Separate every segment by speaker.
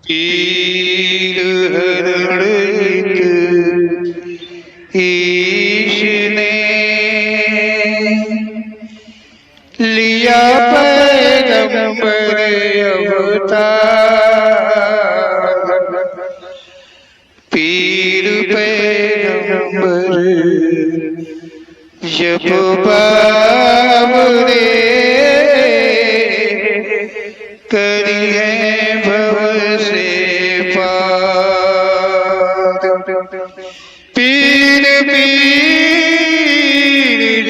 Speaker 1: पीर हरणित ईश ने लिया पैगंबर अवतार। पीर पैगंबर जब बाबरे करिए भव से पार। पीर पीर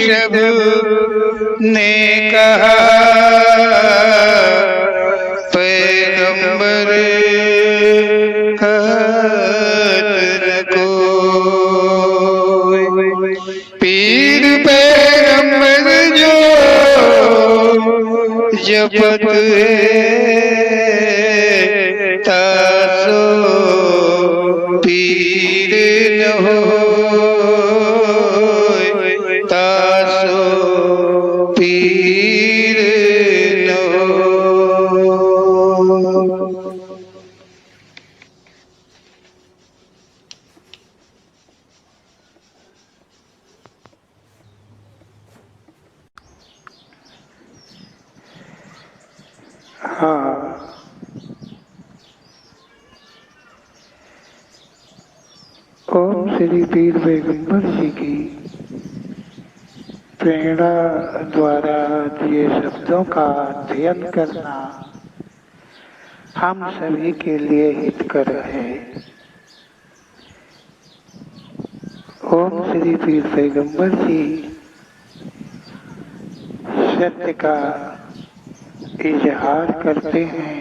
Speaker 1: सब ने कहा पैगंबर कहत न कोई। पीर पैगंबर जो जपत तासो पीर न होय, तासो पीर न होय। हाँ, ओम श्री पीर पैगंबर जी की प्रेरणा द्वारा दिए शब्दों का अध्ययन करना हम सभी के लिए हितकर है। ओम श्री पीर पैगंबर जी सत्य का इजहार करते हैं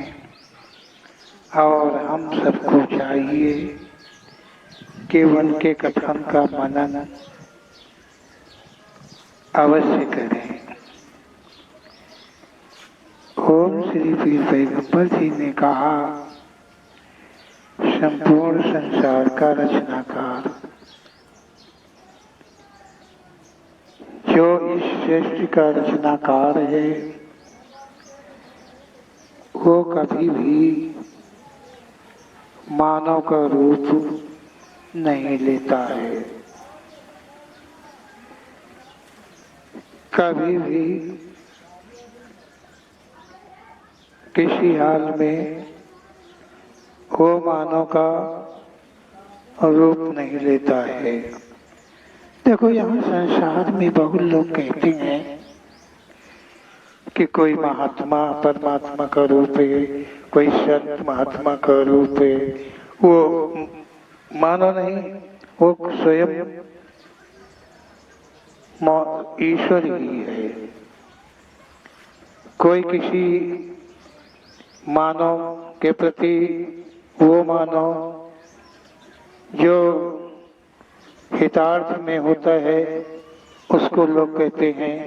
Speaker 1: और हम सबको चाहिए कि उनके कथन का मनन अवश्य करें। ओम श्री पीर पैगंबर जी ने कहा संपूर्ण संसार का रचनाकार, जो इस सृष्टि का रचनाकार है वो कभी भी मानव का रूप नहीं लेता है। कभी भी किसी हाल में वो मानव का रूप नहीं लेता है। देखो, यहाँ संसार में बहुत लोग कहते हैं कि कोई महात्मा परमात्मा का रूप है, कोई संत महात्मा का रूप है। वो मानो नहीं, वो स्वयं ईश्वर ही है। कोई किसी मानव के प्रति वो मानव जो हितार्थ में होता है उसको लोग कहते हैं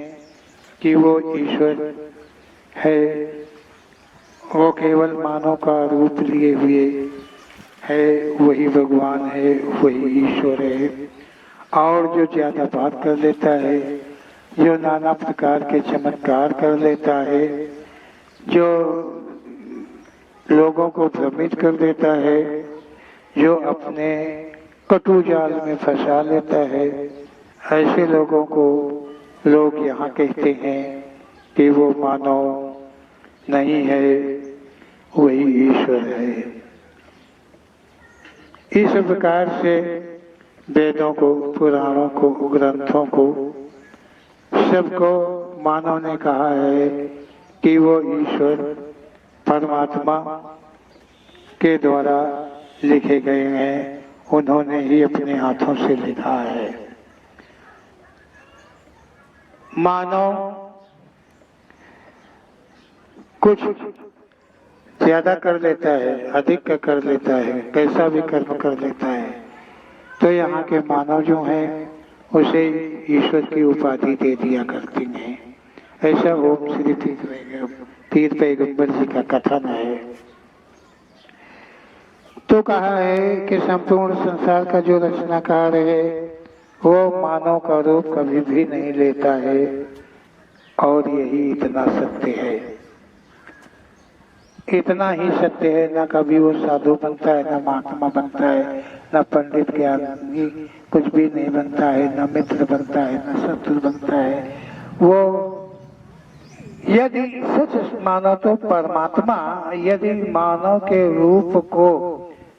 Speaker 1: कि वो ईश्वर है। वो केवल मानव का रूप लिए हुए है, वही भगवान है, वही ईश्वर है। और जो ज्यादा बात कर लेता है, जो नाना प्रकार के चमत्कार कर लेता है, जो लोगों को भ्रमित कर देता है, जो अपने कटु जाल में फंसा लेता है, ऐसे लोगों को लोग यहाँ कहते हैं कि वो मानव नहीं है, वही ईश्वर है। इस प्रकार से वेदों को, पुराणों को, ग्रंथों को, सबको मानव ने कहा है कि वो ईश्वर परमात्मा के द्वारा लिखे गए हैं, उन्होंने ही अपने हाथों से लिखा है। मानव कुछ ज्यादा कर लेता है, अधिक का कर लेता है, कैसा भी कर्म कर लेता है, तो यहाँ के मानव जो हैं उसे ईश्वर की उपाधि दे दिया करते हैं। ऐसा ओम श्री पीर पैगंबर जी का कथन है। तो कहा है कि संपूर्ण संसार का जो रचनाकार है वो मानव का रूप कभी भी नहीं लेता है, और यही इतना सत्य है। इतना ही सत्य है, ना कभी वो साधु बनता है, ना महात्मा बनता है, ना पंडित ज्ञानी कुछ भी नहीं बनता है, ना मित्र बनता है, ना शत्रु बनता है। वो यदि सच मानो तो परमात्मा यदि मानव के रूप को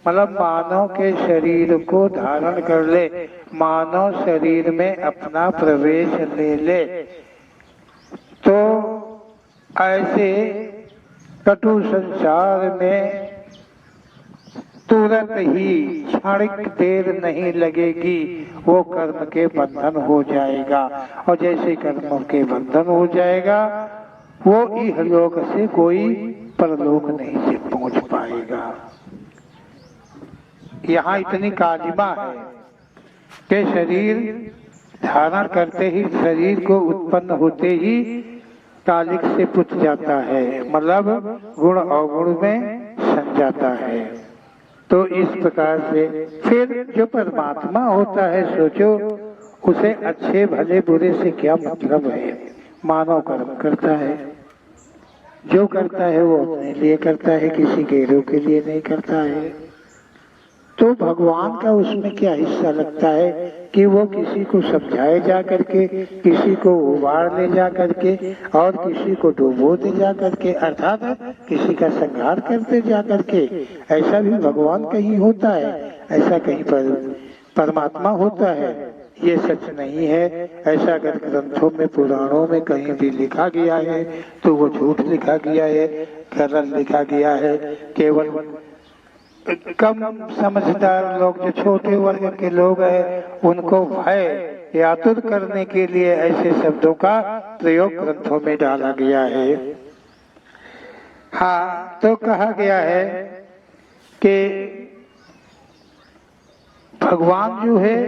Speaker 1: मतलब मानव के शरीर को धारण कर ले, मानव शरीर में अपना प्रवेश ले ले, तो ऐसे कटु संसार में तुरंत ही क्षणिक देर नहीं लगेगी, वो कर्म के बंधन हो जाएगा। और जैसे कर्म के बंधन हो जाएगा, वो इहलोक से कोई परलोक नहीं से पहुंच पाएगा। यहाँ इतनी कालिमा है कि शरीर धारण करते ही, शरीर को उत्पन्न होते ही कालिक से पुछ जाता है, मतलब गुण अवगुण में सम जाता है। तो इस प्रकार से फिर जो परमात्मा होता है, सोचो उसे अच्छे भले बुरे से क्या मतलब है। मानव कर्म करता है, जो करता है वो अपने लिए करता है, किसी गैरों के लिए नहीं करता है। तो भगवान का उसमें क्या हिस्सा लगता है कि वो किसी को समझाए जा करके, किसी को उबार ले जा करके, और किसी को डुबो दे जा करके, अर्थात किसी का संहार करते जा करके। ऐसा भी भगवान कहीं होता है, ऐसा कहीं पर परमात्मा होता है, ये सच नहीं है। ऐसा अगर ग्रंथों में, पुराणों में कहीं भी लिखा गया है तो वो झूठ लिखा गया है, गलत लिखा गया है। केवल कम समझदार लोग, जो छोटे वर्ग के लोग हैं, उनको भय आतुर करने के लिए ऐसे शब्दों का प्रयोग ग्रंथों में डाला गया है। हाँ, तो कहा गया है कि भगवान जो है,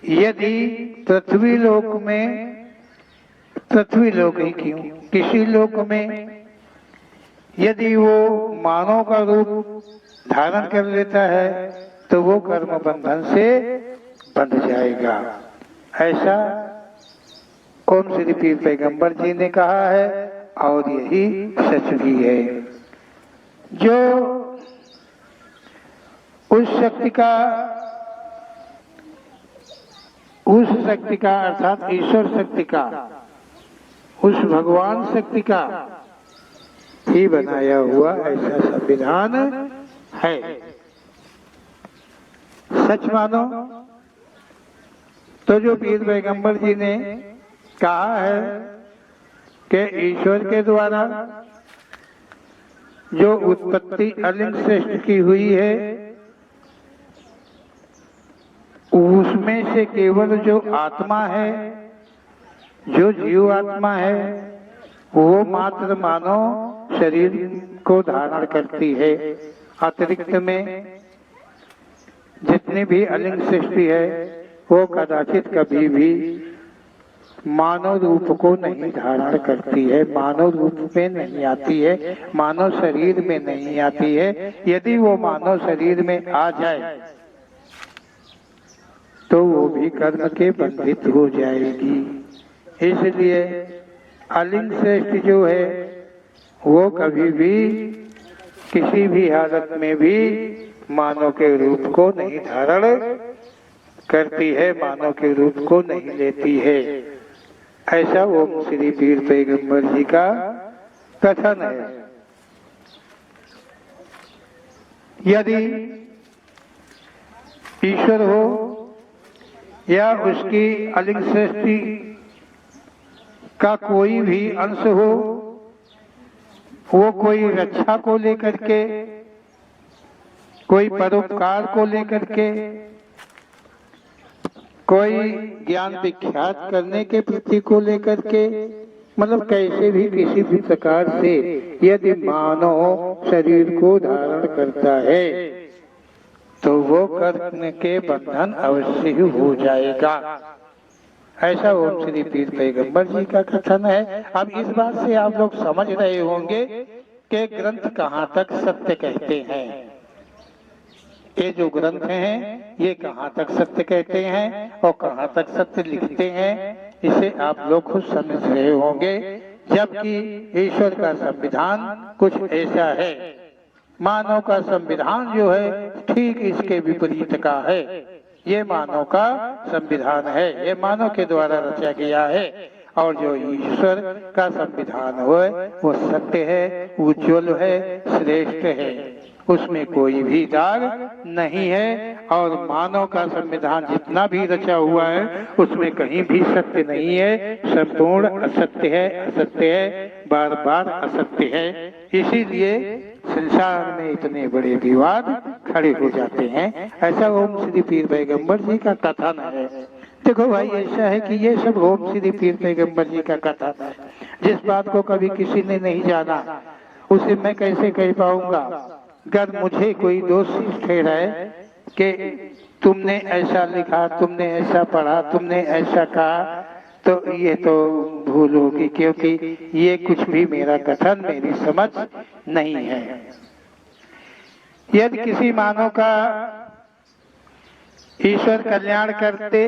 Speaker 1: यदि पृथ्वी लोक में, पृथ्वी लोक ही क्यों, किसी लोक में यदि वो मानव का रूप धारण कर लेता है तो वो कर्म बंधन से बंध जाएगा। ऐसा ओम श्री पीर पैगंबर जी ने कहा है, और यही सच भी है। जो उस शक्ति का अर्थात ईश्वर शक्ति का, उस भगवान शक्ति का ही बनाया हुआ ऐसा संविधान है। सच मानो तो जो पीर पैगंबर जी ने कहा है कि ईश्वर के द्वारा जो उत्पत्ति अलिंग श्रेष्ठ की हुई है, उसमें से केवल जो आत्मा है, जो जीव आत्मा है, वो मात्र मानव शरीर को धारण करती है। अतिरिक्त में जितनी भी अलिंग सृष्टि है, वो कदाचित कभी भी मानव रूप को नहीं धारण करती है, मानव रूप में नहीं आती है, मानव शरीर में नहीं आती है। यदि वो मानव शरीर में आ जाए तो वो भी कर्म के बंधित हो जाएगी। इसलिए अलिंग श्रेष्ठ जो है, वो कभी भी किसी भी हालत में भी मानव के रूप को नहीं धारण करती है, मानव के रूप को नहीं लेती है। ऐसा ओम श्री पीर पैगंबर जी का कथन है। यदि ईश्वर हो या उसकी अलिंग सृष्टि का कोई भी अंश हो, वो कोई रक्षा को लेकर के, कोई परोपकार को लेकर के, कोई ज्ञान विख्यात करने के प्रति को लेकर के, मतलब कैसे भी किसी भी प्रकार से यदि मानव शरीर को धारण करता है तो वो कर्म के बंधन अवश्य ही हो जाएगा। ऐसा ओम श्री पीर पैगंबर जी का कथन है। अब इस बात से आप लोग समझ रहे होंगे कि ग्रंथ कहाँ तक सत्य कहते हैं। ये जो ग्रंथ हैं ये कहाँ तक सत्य कहते हैं और कहाँ तक सत्य लिखते हैं, इसे आप लोग खुद समझ रहे होंगे जबकि ईश्वर का संविधान कुछ ऐसा है। मानव का संविधान जो है ठीक इसके विपरीत का है। ये मानव का संविधान है, ये मानव के द्वारा रचा गया है। और जो ईश्वर का संविधान है वो सत्य है, उज्ज्वल है, श्रेष्ठ है, उसमें कोई भी दाग नहीं है। और मानव का संविधान जितना भी रचा हुआ है उसमें कहीं भी सत्य नहीं है, संपूर्ण असत्य है, असत्य है, बार बार असत्य है। इसीलिए संसार में इतने बड़े विवाद खड़े हो जाते हैं। ऐसा ओम श्री पीर पैगंबर जी का कथन है। देखो भाई, ऐसा है कि ये सब ओम श्री पीर पैगंबर जी का कथन है। जिस बात को कभी किसी ने नहीं जाना उसे मैं कैसे कह पाऊंगा। अगर मुझे कोई दोषी ठहराए कि तुमने ऐसा लिखा, तुमने ऐसा पढ़ा, तुमने ऐसा कहा, तो ये तो भूल होगी, क्योंकि ये कुछ भी मेरा कथन, मेरी समझ नहीं है। यदि किसी मानव का ईश्वर कल्याण करते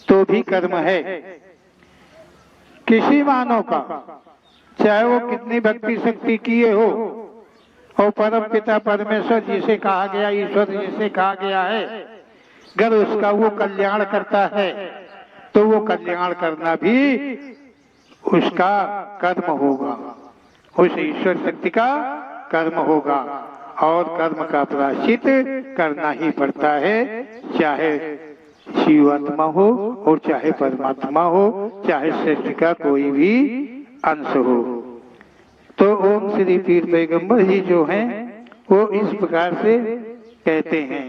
Speaker 1: तो भी कर्म है। किसी मानव का, चाहे वो कितनी भक्ति शक्ति किए हो, और परम पिता परमेश्वर जिसे कहा गया, ईश्वर जिसे कहा गया है, अगर उसका वो कल्याण करता है तो वो कल्याण करना भी उसका कर्म होगा, उस ईश्वर शक्ति का कर्म होगा। और कर्म का प्रायश्चित करना ही पड़ता है, चाहे जीवात्मा हो और चाहे परमात्मा हो, चाहे सृष्टि का कोई भी अंश हो। तो ओम श्री पीर पैगंबर जी जो हैं वो इस प्रकार से कहते हैं,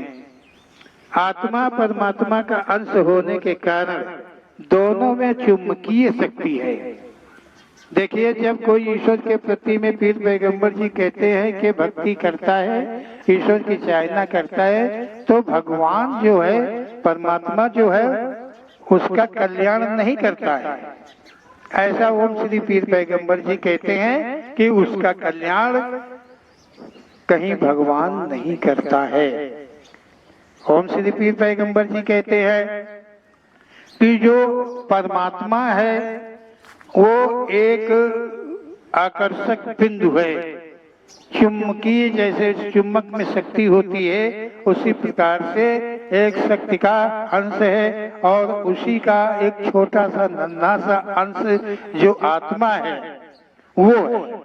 Speaker 1: आत्मा परमात्मा का अंश होने के कारण दोनों में चुंबकीय शक्ति है। देखिए, जब कोई ईश्वर के प्रति में पीर पैगंबर जी कहते हैं कि भक्ति करता है, ईश्वर की चाहना करता है, तो भगवान जो है, परमात्मा जो है, उसका कल्याण नहीं करता है। ऐसा ओम श्री पीर पैगंबर जी कहते हैं कि उसका कल्याण कहीं भगवान नहीं करता है। ओम श्री पीर पैगंबर जी कहते हैं कि जो परमात्मा है वो एक आकर्षक बिंदु है, चुंबकीय, जैसे चुंबक में शक्ति होती है उसी प्रकार से एक शक्ति का अंश है। और उसी का एक छोटा सा नन्हा सा अंश जो आत्मा है वो है,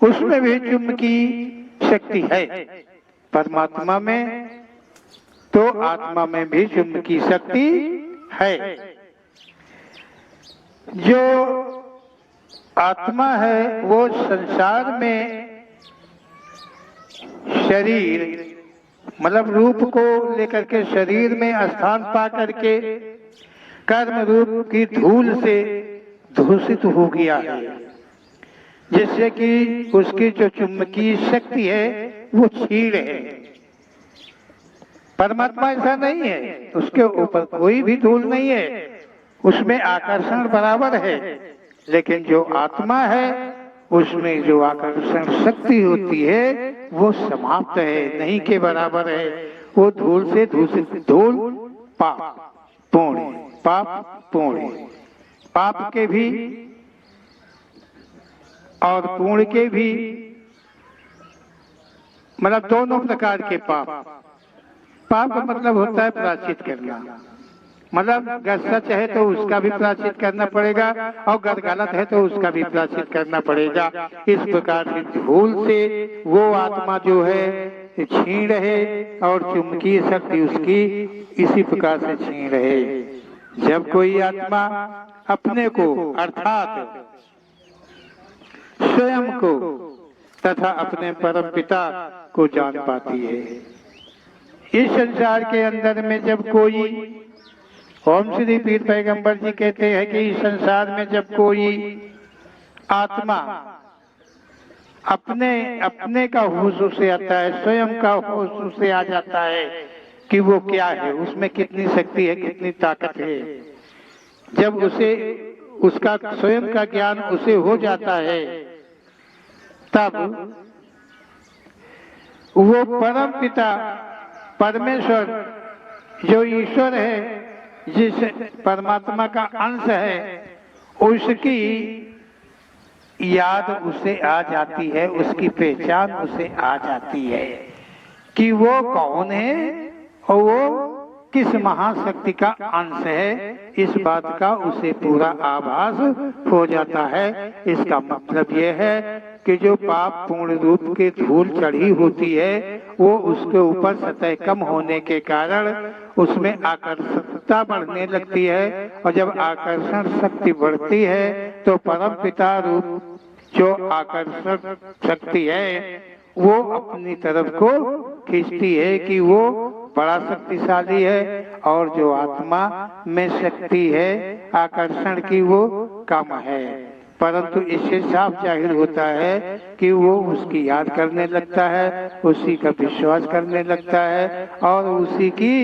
Speaker 1: उसमें भी चुंबकीय शक्ति है। परमात्मा में तो आत्मा में भी चुंबकीय शक्ति है। जो आत्मा है वो संसार में शरीर मतलब रूप को लेकर के शरीर में स्थान पा करके कर्म रूप की धूल से दूषित हो गया है, जिससे कि उसकी जो चुंबकीय शक्ति है वो क्षीण है। परमात्मा ऐसा नहीं है, उसके ऊपर कोई भी धूल नहीं है, उसमें आकर्षण बराबर है। लेकिन जो आत्मा है उसमें जो आकर्षण शक्ति होती है वो समाप्त है, नहीं के बराबर है। वो धूल से दूषित, धूल पाप पुण्य, पाप पुण्य, पाप के भी और पुण्य के भी, मतलब दोनों प्रकार के पाप। पाप का मतलब होता है प्रायश्चित करना, मतलब अगर सच है तो उसका भी प्रायश्चित करना पड़ेगा और अगर गलत है तो उसका भी प्रायश्चित करना पड़ेगा। इस प्रकार से धूल से वो आत्मा जो है छीन रहे और चुंबकीय शक्ति उसकी इसी प्रकार से छीन रहे। जब कोई आत्मा अपने को अर्थात स्वयं को तथा अपने परम पिता को जान पाती है, इस संसार के अंदर में जब कोई, ओम श्री पीर पैगंबर जी कहते हैं कि इस संसार में जब कोई आत्मा अपने का होश उसे आता है, स्वयं का होश उसे आ जाता है कि वो क्या है, उसमें कितनी शक्ति है, कितनी ताकत है, जब उसे उसका स्वयं का ज्ञान उसे हो जाता है, तब वो परम पिता परमेश्वर जो ईश्वर है, जिस परमात्मा का अंश है, उसकी याद उसे आ जाती है, उसकी पहचान उसे आ जाती है कि वो कौन है और वो किस महाशक्ति का अंश है। इस बात का उसे पूरा आभास हो जाता है। इसका मतलब यह है कि जो पाप पूर्ण रूप की धूल चढ़ी होती है वो उसके ऊपर सतह कम होने के कारण उसमें आकर्षकता बढ़ने लगती है, और जब आकर्षण शक्ति बढ़ती है तो परम पिता रूप जो आकर्षक शक्ति है वो अपनी तरफ को खींचती है कि वो बड़ा शक्तिशाली है, और जो आत्मा में शक्ति है आकर्षण की वो कम है। परंतु इससे साफ जाहिर होता है कि वो उसकी याद करने लगता है, उसी का विश्वास करने लगता है और उसी की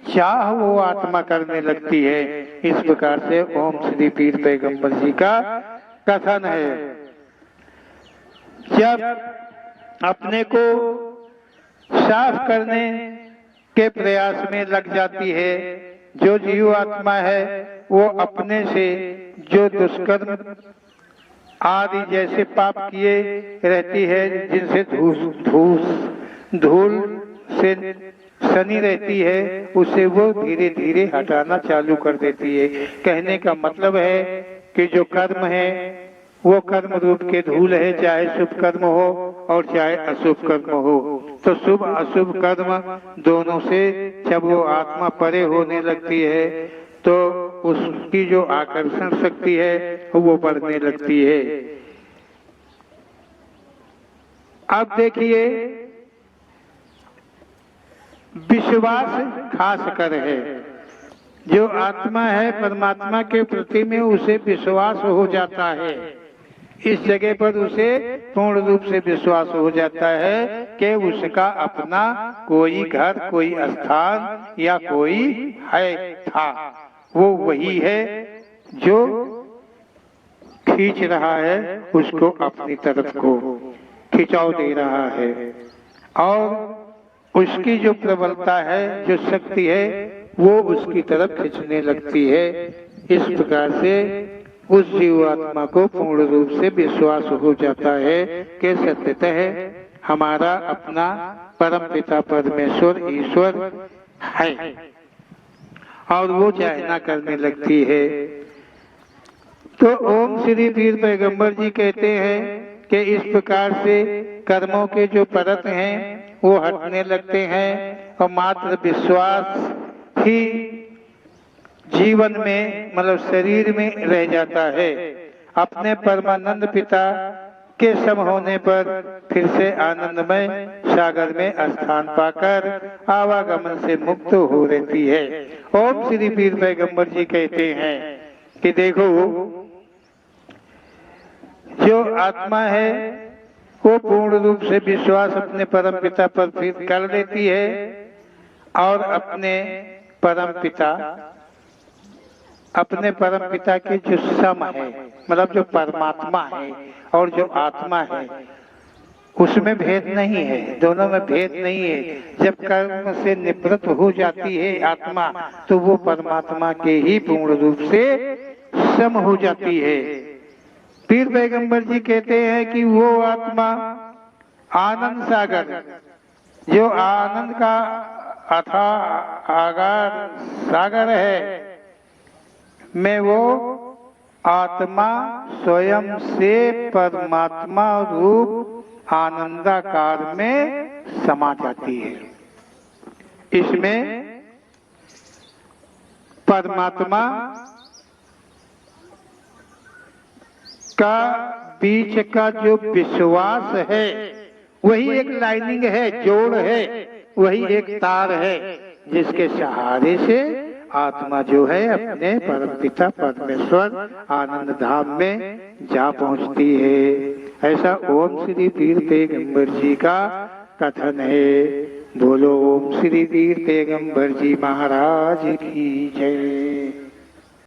Speaker 1: चाह वो आत्मा करने लगती है। इस प्रकार से ओम श्री पीर पैगंबर जी का कथन है। जब अपने को साफ करने के प्रयास में लग जाती है, जो जीव आत्मा है वो अपने से जो दुष्कर्म आदि जैसे पाप किए रहती है, जिनसे धूल से सनी रहती है, उसे वो धीरे धीरे हटाना चालू कर देती है। कहने का मतलब है कि जो कर्म है वो कर्म रूप के धूल है, चाहे शुभ कर्म हो और चाहे अशुभ कर्म हो। तो शुभ अशुभ कर्म दोनों से जब वो आत्मा परे होने लगती है तो उसकी जो आकर्षण शक्ति है वो बढ़ने लगती है। अब देखिए, विश्वास खास कर है। जो आत्मा है परमात्मा के प्रति में उसे विश्वास हो जाता है। इस जगह पर उसे पूर्ण रूप से विश्वास हो जाता है कि उसका अपना कोई घर, कोई स्थान या कोई है था, वो वही है जो खींच रहा है उसको अपनी तरफ को खिंचाव दे रहा है, और उसकी जो प्रबलता है, जो शक्ति है, वो उसकी तरफ खींचने लगती है। इस प्रकार से उस जीवात्मा को पूर्ण रूप से विश्वास हो जाता है कि सत्यतः हमारा अपना परम पिता परमेश्वर ईश्वर है, और वो चाहना करने लगती है। तो ओम श्री पीर पैगंबर जी कहते हैं कि इस प्रकार से कर्मों के जो परत हैं वो हटने लगते हैं, और मात्र विश्वास ही जीवन में मतलब शरीर में रह जाता है। अपने परमानंद पिता के सम होने पर फिर से आनंदमय सागर में स्थान पाकर आवागमन से मुक्त हो रहती है। ओम श्री पीर पैगंबर जी कहते हैं कि देखो, जो आत्मा है वो पूर्ण रूप से विश्वास अपने परम पिता पर फिर कर लेती है, और अपने परम पिता के जो सम है मतलब जो परमात्मा है और जो आत्मा है उसमें भेद नहीं है, दोनों में भेद नहीं है। जब कर्म से निवृत्त हो जाती है आत्मा तो वो परमात्मा के ही पूर्ण रूप से सम हो जाती है। पीर पैगंबर जी कहते हैं कि वो आत्मा आनंद सागर, जो आनंद का अथाह आगार सागर है, में वो आत्मा स्वयं से परमात्मा रूप आनंदाकार में समा जाती है। इसमें परमात्मा का बीच का जो विश्वास है वही एक लाइनिंग है, जोड़ है, वही एक तार है जिसके सहारे से आत्मा जो है अपने परमपिता परमेश्वर आनंद धाम में जा पहुंचती है। ऐसा ओम श्री पीर पैगंबर जी का कथन है। बोलो ओम श्री पीर पैगंबर जी महाराज की जय।